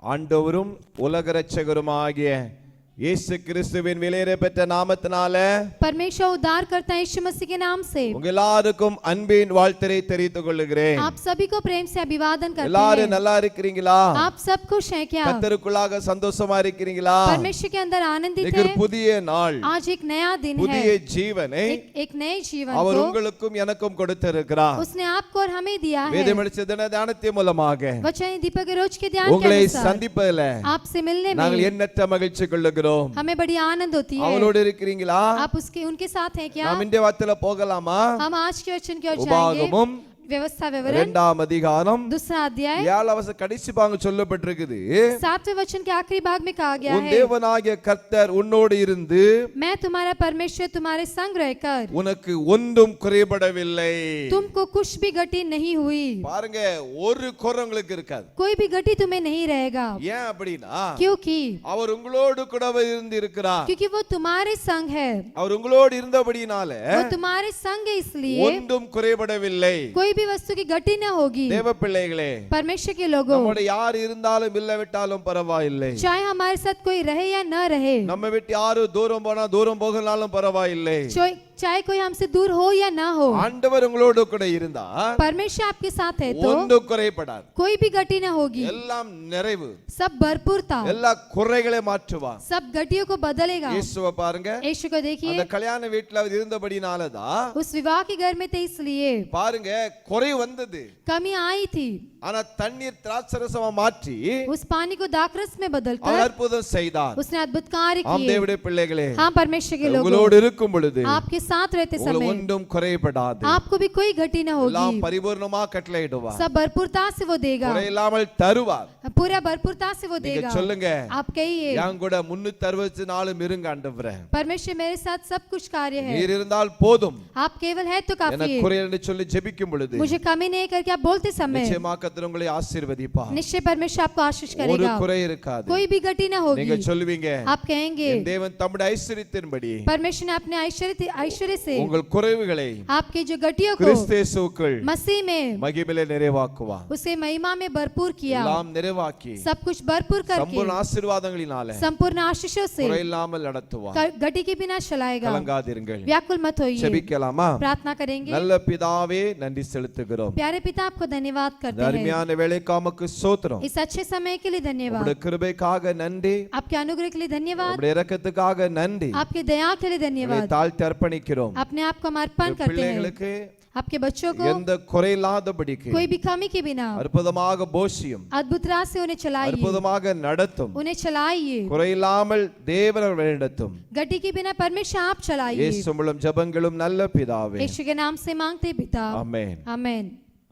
ஆண்டவரும் உலக இரட்சகருமாகிய இயேசு கிறிஸ்துவின் விலையேறப்பெற்ற நாமத்தினால परमेश्वर उद्धार करता है यीशु मसीह के नाम से உங்க எல்லாருக்கும் அன்பின் வாழ்த்தை தெரிவித்துக் கொள்கிறேன். आप सभी को प्रेम से अभिवादन करते हैं. எல்லாரும் நல்லா இருக்கீங்களா? आप सब खुश हैं क्या? கர்த்தருக்குள்ளாக சந்தோஷமா இருக்கீங்களா? परमेश्वर के अंदर आनंदित हैं. एक புதிய நாள், आज एक नया दिन है. புதிய ஜீவனை एक नए जीवन அவர் को உங்களுக்கும் எனக்கும் கொடுத்திருக்கிறார். उसने आपको और हमें दिया है. வேதமடிச்ச தியானத்தின் மூலமாக वचन दीपक के रोज के ध्यान के உங்களை अनुसार சந்திப்பதிலே आपसे मिलने में நாங்கள் எண்ணற்ற மகிழ்ச்சி கொள்கிறோம். हमें बड़ी आनंद होती है. அவளோடு இருக்கீங்களா? आप उनके साथ हैं क्या? நாம் இந்த வார்த்தையில போகலாமா? हम आज के वचन की ओर जाएंगे. உபாகமம் व्यवस्था विवरण இரண்டாம் அதிகாரம் दूसरा अध्याय 7 வசனம் கடைசி பாகம் சொல்லப்பட்டிருக்குது. 7वें वचन के आखिरी भाग में कहा गया உன் है, தேவனாகிய கர்த்தர் உன்னோடு இருந்து मैं तुम्हारा परमेश्वर तुम्हारे संग रहकर உனக்கு ஒன்றும் குறைபடவில்லை. तुमको कुछ भी गति नहीं हुई. பாருங்க, ஒரு குறை உங்களுக்கு இருக்காது. कोई भी गति तुम्हें नहीं रहेगा. ஏன் அப்படினா, क्योंकि அவர் உங்களோடு கூட இருந்து இருக்கிறார். क्योंकि वो तुम्हारे संग है. அவர் உங்களோடு இருந்தபடினால वो तुम्हारे संग है, इसलिए ஒன்றும் குறைபடவில்லை. कोई भी वस्तु की गति न होगी. தேவ பிள்ளைகளே, परमेश्वर के लोगों, நம்மோட யார் இருந்தாலும் இல்லவிட்டாலும் பரவாயில்லை. चाहे हमारे साथ कोई रहे या न रहे, நம்ம விட்டு யாரு தூரம் போனா தூரம் போகலாலும் பரவாயில்லை. चाहे कोई हमसे दूर हो या ना हो, ஆண்டவர் உங்களோடு கூட இருந்தா परमेश्वर आपके साथ है तो ஒன்றும் குறைபடாது. कोई भी गति न होगी. எல்லாம் நிறைவு, सब भरपूरता, எல்லா குறைகளை மாற்றுவார். सब गतियों को बदलेगा. இயேசுவை பாருங்க, यीशु को देखिए, அந்த கல்யாண வீட்ல அவர் இருந்தபடினால தான் उस विवाह के घर में थे, इसलिए பாருங்க குறை வந்தது. कमी आई थी, ஆனா தண்ணீர் திராட்சரசமா மாற்றி उस पानी को दाखरस में बदलकर அவர் அற்புதம் செய்தார். उसने अद्भुत कार्य ஆம் किए. தேவனுடைய பிள்ளைகளே, हाँ परमेश्वर के लोगों, உங்களோடு இருக்கும் பொழுது आपके साथ रहते உங்களுக்கு समय ஒன்றும் குறைபடாது. आपको भी कोई घटी न எல்லாம் होगी. பரிபூர்ணமா கட்டளையிடுவார். सब भरपूरता से वो देगा, குறை இல்லாமல் தருவார். पूरा भरपूरता से वो நீங்க देगा. சொல்லுங்க, आप कहिए, என் கூட 364 இருங்க ஆண்டவரே. परमेश्वर मेरे साथ सब कुछ कार्य है, நீர் இருந்தால் போதும். आप केवल है तो काफी எனக்கு है. குறை என்று சொல்லி ஜெபிக்கும் பொழுது मुझे कमी नहीं करके आप बोलते समय நிச்சயமாக கர்த்தர் உங்களை ஆசீர்வதிப்பார். निश्चय परमेश्वर आपको आशीष ஒரு करेगा. குறை இருக்காது. कोई भी घटी न நீங்க होगी. சொல்லுவீங்க, आप कहेंगे, என் தேவன் தம்முடைய ஐஸ்வரியத்தின்படி परमेश्वर ने अपने ऐश्वर्य से உங்கள் குறைவுகளை आपके जो घटियों को கிறிஸ்து இயேசுவுக்குள் मसीह में மகிமையிலே நிறைவாக்குவார். उसे महिमा में भरपूर किया, எல்லாம் நிறைவாக்கி सब कुछ भरपूर करके சம்பூர்ண ஆசீர்வாதங்களினால संपूर्ण आशीषों से குறை இல்லாமல் நடத்துவார். घटी के बिना चलाएगा. கலங்காதீர்கள். व्याकुल मत होइए. ஜெபிக்கலாமா? प्रार्थना करेंगे. நல்ல பிதாவே, நன்றி செலுத்துகிறோம். प्यारे पिता, आपको धन्यवाद करते हैं. அருமையான வேளைக்காமக்கு ஸ்தோத்திரம். इस अच्छे समय के लिए धन्यवाद. உம்முடைய கிருபைக்காக நன்றி. आपके अनुग्रह के लिए धन्यवाद. உம்முடைய இரக்கத்துக்காக நன்றி. आपके दया के लिए धन्यवाद. தாழ்த்தி அர்ப்பணிக்கிறோம். अपने आप को हम अर्पण करते हैं. பிள்ளைகளுக்கு आपके बच्चों को எந்த குறையில்லாதபடிக்கு कोई भी कमी के बिना அற்புதமாக போஷியும், अद्भुत राह से उन्हें चलाइए, அற்புதமாக நடத்தும். उन्हें चलाइए. குறையில்லாமல் தேவன் வழிநடத்தும். गड्डी के बिना परमेश्वर आप चलाइए. இயேசு மூலம் ஜெபங்களும் நல்ல பிதாவே. यीशु के नाम से मांगते पिता, आमेन. आमेन.